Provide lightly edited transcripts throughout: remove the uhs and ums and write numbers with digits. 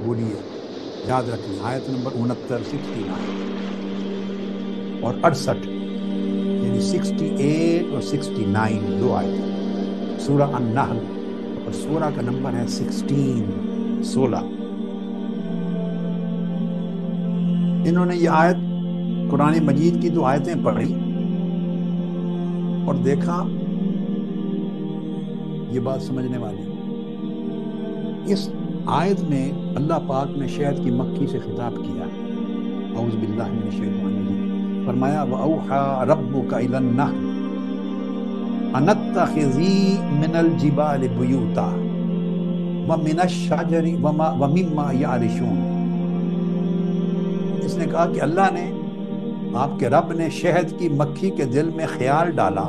بولیے، یاد رکھیں آیت نمبر 69 69 اور 68، یعنی 68 اور 69 دو آیت، سورہ النحل اور سورہ کا نمبر ہے 16۔ انہوں نے یہ آیت قرآن مجید کی دو آیتیں پڑھی اور دیکھا یہ بات سمجھنے والی، اس آیت میں اللہ پاک نے شہد کی مکھی سے خطاب کیا، اعوذ باللہ من الشیطان الرجیم، فرمایا وَأَوْحَى رَبُّكَ إِلَى النَّحْلِ أَنِ اتَّخِذِي مِنَ الْجِبَالِ بُيُوتًا وَمِنَ الشَّجَرِ وَمِمَّا يَعْرِشُونَ۔ اس نے کہا کہ اللہ نے، آپ کے رب نے شہد کی مکھی کے دل میں خیال ڈالا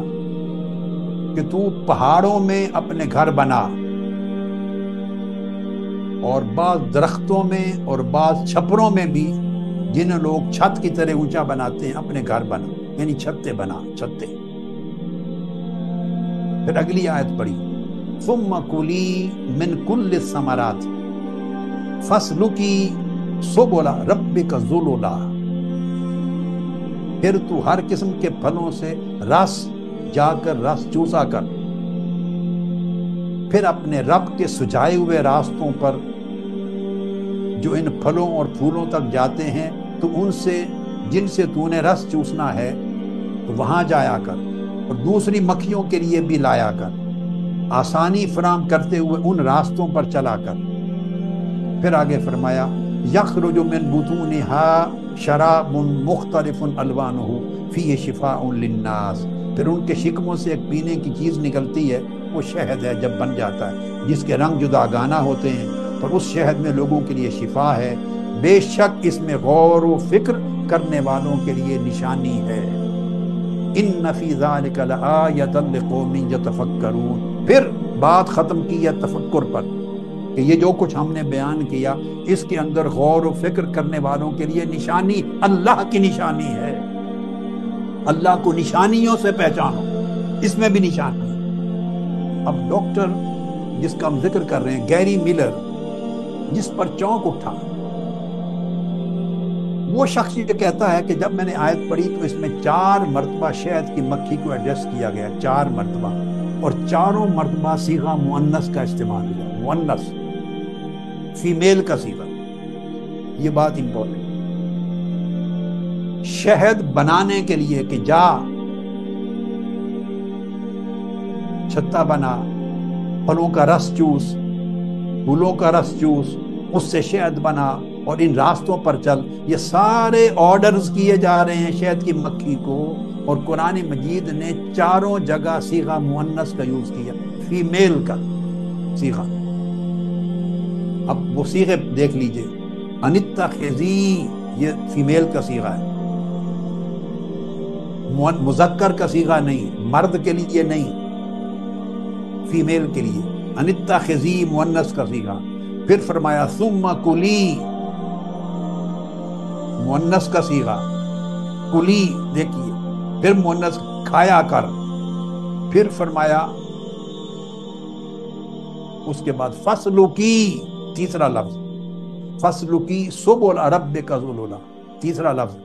کہ تو پہاڑوں میں اپنے گھر بنا، اور بعض درختوں میں اور بعض چھپروں میں بھی جنہیں لوگ چھت کی طرح اونچا بناتے ہیں اپنے گھر بنا، یعنی چھتے بنا، چھتے۔ پھر اگلی آیت پڑھی ثم کلی من کل الثمرات فاسلکی سبل ربک ذللا، پھر تو ہر قسم کے پھلوں سے رس جا کر رس چوسا کر، پھر اپنے رب کے سجائے ہوئے راستوں پر جو ان پھلوں اور پھولوں تک جاتے ہیں تو ان سے جن سے تو نے رس چوسنا ہے تو وہاں جایا کر، اور دوسری مکھیوں کے لیے بھی لایا کر، آسانی فراہم کرتے ہوئے ان راستوں پر چلا کر۔ پھر آگے فرمایا یخرج من بطونها شراب مختلف الوانہ فیہ شفاء للناس، پھر ان کے شکموں سے ایک پینے کی چیز نکلتی ہے، وہ شہد ہے جب بن جاتا ہے، جس کے رنگ جداگانہ ہوتے ہیں، پر اس شہد میں لوگوں کے لیے شفا ہے، بے شک اس میں غور و فکر کرنے والوں کے لیے نشانی ہے۔ ان فی ذلک لآیۃ لقوم یتفکرون، پھر بات ختم کی ہے تفکر پر کہ یہ جو کچھ ہم نے بیان کیا اس کے اندر غور و فکر کرنے والوں کے لیے نشانی، اللہ کی نشانی ہے۔ اللہ کو نشانیوں سے پہچانو، اس میں بھی نشانی۔ اب ڈاکٹر جس کا ہم ذکر کر رہے ہیں گیری ملر، جس پر چونک اٹھا، وہ شخص یہ کہتا ہے کہ جب میں نے آیت پڑھی تو اس میں 4 مرتبہ شہد کی مکھی کو ایڈریس کیا گیا، 4 مرتبہ، اور چاروں مرتبہ صیغہ مؤنث کا استعمال ہوا، مؤنث، فیمیل کا صیغہ۔ یہ بات امپورٹنٹ، شہد بنانے کے لیے کہ جا چھتا بنا، پھلوں کا رس چوس، پھولوں کا رس چوس، اس سے شہد بنا اور ان راستوں پر چل، یہ سارے آرڈرز کیے جا رہے ہیں شہد کی مکھی کو، اور قرآن مجید نے چاروں جگہ صیغہ مؤنث کا یوز کیا، فیمیل کا صیغہ۔ اب وہ صیغے دیکھ لیجئے، انتخذی یہ فیمیل کا صیغہ ہے، مذکر کا صیغہ نہیں، مرد کے لیے نہیں، فیمیل کے لیے، انتخذی مؤنث کا صیغہ۔ پھر فرمایا ثم کلی، مؤنث کا صیغہ، کلی دیکھیے، پھر مؤنث کھایا کر، پھر فرمایا اس کے بعد فسلکی، تیسرا لفظ فسلکی سبل ربک ذللا، تیسرا لفظ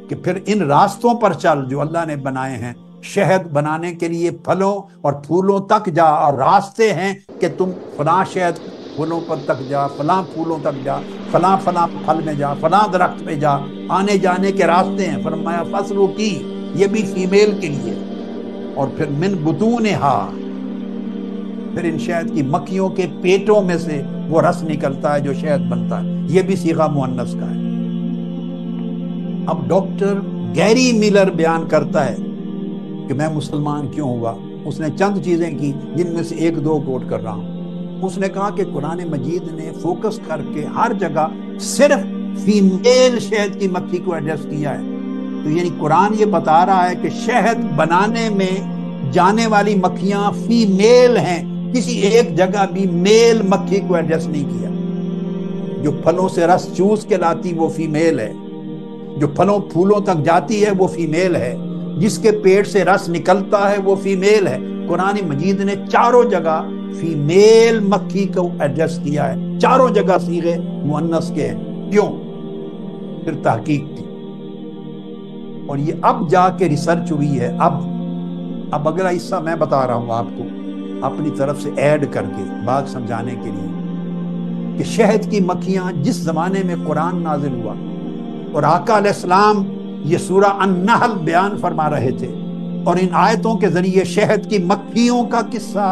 کہ پھر ان راستوں پر چل جو اللہ نے بنائے ہیں شہد بنانے کے لیے، پھلوں اور پھولوں تک جا، اور راستے ہیں کہ تم فلاں شہد پھولوں پر تک جا، فلاں پھولوں تک جا، فلاں فلاں پھل میں جا، فلاں درخت پہ جا، آنے جانے کے راستے ہیں۔ فرمایا فسلکی، یہ بھی فیمیل کے لیے، اور پھر من بطونہا، پھر ان شہد کی مکھیوں کے پیٹوں میں سے وہ رس نکلتا ہے جو شہد بنتا ہے، یہ بھی صیغہ مؤنث کا ہے۔ اب ڈاکٹر گیری ملر بیان کرتا ہے کہ میں مسلمان کیوں ہوا، اس نے چند چیزیں کی جن میں سے 1-2 کوٹ کر رہا ہوں۔ اس نے کہا کہ قرآن مجید نے فوکس کر کے ہر جگہ صرف فیمیل شہد کی مکھی کو ایڈریس کیا ہے، تو یعنی قرآن یہ بتا رہا ہے کہ شہد بنانے میں جانے والی مکھیاں فیمیل ہیں، کسی ایک جگہ بھی میل مکھی کو ایڈریس نہیں کیا۔ جو پھلوں سے رس چوس کے لاتی وہ فیمیل ہے، جو پھلوں پھولوں تک جاتی ہے وہ فیمیل ہے، جس کے پیٹ سے رس نکلتا ہے وہ فیمیل ہے۔ قرآن مجید نے چاروں جگہ فیمیل مکھی کو ایڈریس کیا ہے، چاروں جگہ صیغے مؤنث کے ہیں. کیوں؟ پھر تحقیق کی، اور یہ اب جا کے ریسرچ ہوئی ہے. اب اگلا حصہ میں بتا رہا ہوں آپ کو اپنی طرف سے ایڈ کر کے بات سمجھانے کے لیے، کہ شہد کی مکھیاں جس زمانے میں قرآن نازل ہوا اور آقا علیہ السلام یہ سورہ النحل بیان فرما رہے تھے، اور ان آیتوں کے ذریعے شہد کی مکھیوں کا قصہ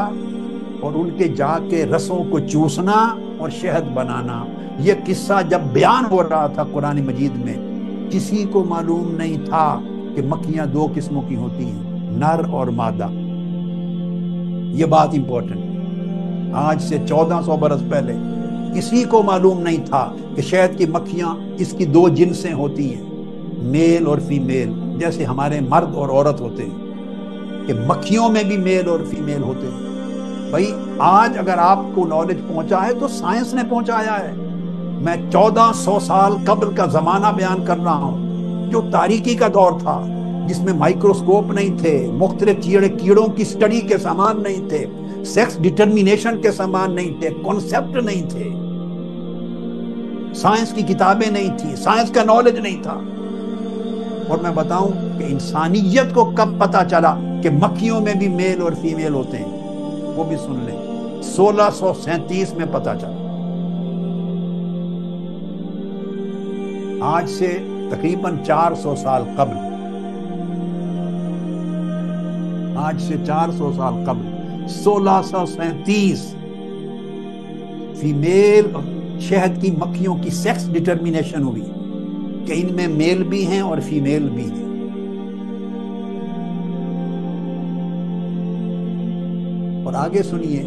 اور ان کے جا کے رسوں کو چوسنا اور شہد بنانا، یہ قصہ جب بیان ہو رہا تھا قرآن مجید میں، کسی کو معلوم نہیں تھا کہ مکھیاں دو قسموں کی ہوتی ہیں، نر اور مادہ. یہ بات امپورٹنٹ. آج سے 1400 برس پہلے کسی کو معلوم نہیں تھا کہ شہد کی مکھیاں اس کی دو جنسیں ہوتی ہیں، میل اور فیمیل، جیسے ہمارے مرد اور عورت ہوتے ہیں، کہ مکھیوں میں بھی میل اور فیمیل ہوتے ہیں. بھائی آج اگر آپ کو نالج پہنچا ہے تو سائنس نے پہنچایا ہے. میں 1400 سال قبل کا زمانہ بیان کر رہا ہوں، جو تاریکی کا دور تھا، جس میں مائکروسکوپ نہیں تھے، مختلف کیڑوں کی سٹڈی کے سامان نہیں تھے، سیکس ڈٹرمینیشن کے سامان نہیں تھے، کنسپٹ نہیں تھے، سائنس کی کتابیں نہیں تھی، سائنس کا نالج نہیں تھا. اور میں بتاؤں کہ انسانیت کو کب پتا چلا کہ مکھیوں میں بھی میل اور فیمیل ہوتے ہیں، وہ بھی سن لیں. 1637 میں پتا چلا. آج سے تقریباً 400 سال قبل، آج سے 400 سال قبل 1637 فیمیل شہد کی مکھیوں کی سیکس ڈٹرمینیشن ہوئی کہ ان میں میل بھی ہیں اور فیمیل بھی ہیں. اور آگے سنیے،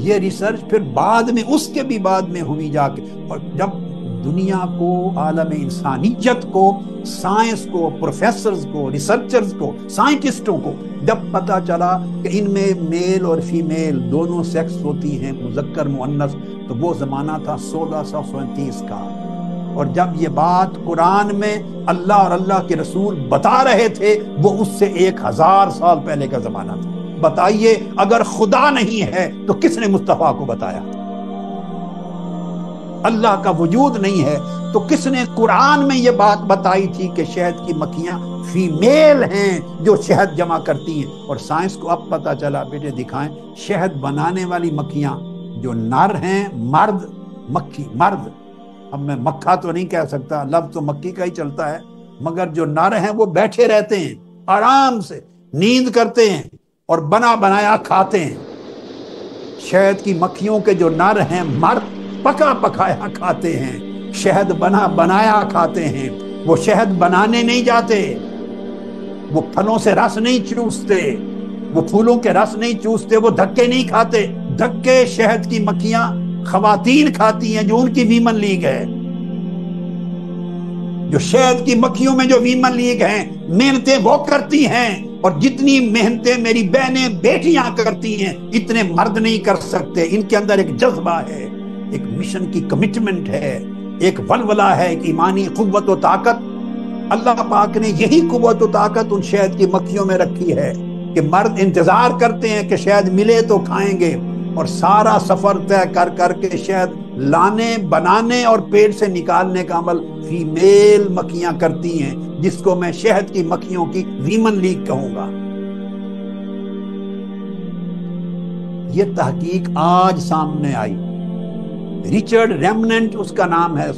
یہ ریسرچ پھر بعد میں، اس کے بھی بعد میں ہوئی جا کے، اور جب دنیا کو، عالم انسانیت کو، سائنس کو، پروفیسرز کو، ریسرچرز کو، سائنٹسٹوں کو جب پتا چلا کہ ان میں میل اور فیمیل دونوں سیکس ہوتی ہیں، مذکر مؤنث، تو وہ زمانہ تھا 1637 کا. اور جب یہ بات قرآن میں اللہ اور اللہ کے رسول بتا رہے تھے، وہ اس سے 1000 سال پہلے کا زمانہ تھا. بتائیے اگر خدا نہیں ہے تو کس نے مصطفیٰ کو بتایا؟ اللہ کا وجود نہیں ہے تو کس نے قرآن میں یہ بات بتائی تھی کہ شہد کی مکھیاں فیمیل ہیں جو شہد جمع کرتی ہیں؟ اور سائنس کو اب پتا چلا، بیٹے دکھائیں، شہد بنانے والی مکھیاں جو نر ہیں، مرد، مکھی مرد، اب میں مکھا تو نہیں کہہ سکتا، لفظ تو مکھی کا ہی چلتا ہے، مگر جو نر ہیں وہ بیٹھے رہتے ہیں، آرام سے نیند کرتے ہیں اور بنا بنایا کھاتے ہیں. شہد کی مکھیوں کے جو نر ہیں، مرد، پکا پکایا کھاتے ہیں، شہد بنا بنایا کھاتے ہیں. وہ شہد بنانے نہیں جاتے، وہ پھلوں سے رس نہیں چوستے، وہ پھولوں کے رس نہیں چوستے، وہ دھکے نہیں کھاتے. دھکے شہد کی مکھیاں خواتین کھاتی ہیں جو ان کی ویمن لیگ ہے. جو شہد کی مکھیوں میں جو ویمن لیگ ہیں، محنتیں وہ کرتی ہیں، اور جتنی محنتیں میری بہنیں بیٹیاں کرتی ہیں اتنے مرد نہیں کر سکتے. ان کے اندر ایک جذبہ ہے، ایک مشن کی کمٹمنٹ ہے، ایک ولولہ ہے، ایک ایمانی قوت و طاقت. اللہ پاک نے یہی قوت و طاقت ان شہد کی مکھیوں میں رکھی ہے کہ مرد انتظار کرتے ہیں کہ شہد ملے تو کھائیں گے، اور سارا سفر طے کر کر کے شہد لانے، بنانے اور پیٹ سے نکالنے کا عمل فیمیل مکھیاں کرتی ہیں، جس کو میں شہد کی مکھیوں کی ویمن لیگ کہوں گا. یہ تحقیق آج سامنے آئی. ریچرڈ ریمننٹ اس کا نام ہے،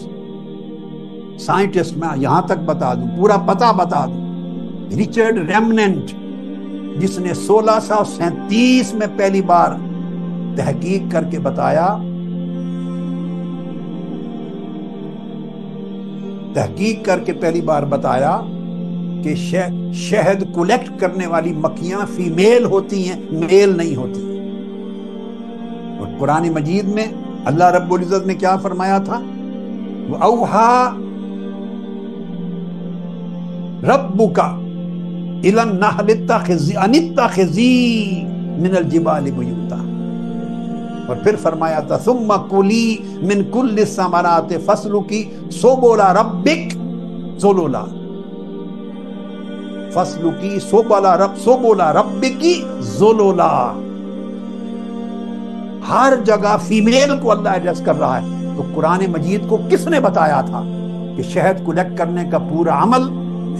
سائنٹسٹ، میں یہاں تک بتا دوں، پورا پتہ بتا دوں. ریچرڈ ریمننٹ، جس نے 1637 میں پہلی بار تحقیق کر کے بتایا، تحقیق کر کے پہلی بار بتایا کہ شہد کولیکٹ کرنے والی مکھیاں فیمیل ہوتی ہیں، میل نہیں ہوتی. اور قرآن مجید میں اللہ رب العزت نے کیا فرمایا تھا؟ وَأَوْحَى رَبُّكَ إِلَى النَّحْلِ أَنِ اتَّخِذِي مِنَ الْجِبَالِ بُيُوتًا، اور پھر فرمایا تھا ثُمَّ كُلِي مِن كُلِّ الثَّمَرَاتِ فَاسْلُكِي سُبُلَ رَبِّكَ ذُلُلًا، فَاسْلُكِي سُبُلَ رَبِّكِ ذُلُلًا. ہر جگہ فیمیل کو اللہ ایڈریس کر رہا ہے. تو قرآن مجید کو کس نے بتایا تھا کہ شہد کلیکٹ کرنے کا پورا عمل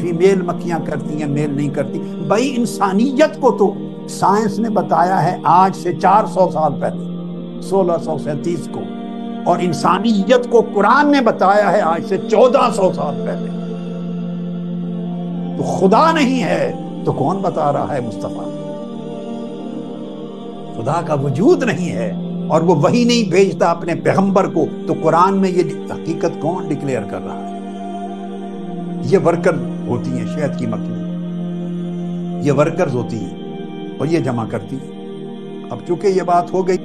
فیمیل مکھیاں کرتی ہیں، میل نہیں کرتی؟ بھائی انسانیت کو تو سائنس نے بتایا ہے آج سے 400 سال پہلے، 1637 کو، اور انسانیت کو قرآن نے بتایا ہے آج سے 1400 سال پہلے۔ تو خدا نہیں ہے تو کون بتا رہا ہے مصطفیٰ؟ خدا کا وجود نہیں ہے اور وہ وہی نہیں بھیجتا اپنے پیغمبر کو، تو قرآن میں یہ حقیقت کون ڈکلیئر کر رہا ہے؟ یہ ورکر ہوتی ہیں شہد کی مکھی، یہ ورکرز ہوتی ہیں اور یہ جمع کرتی ہیں۔ اب چونکہ یہ بات ہو گئی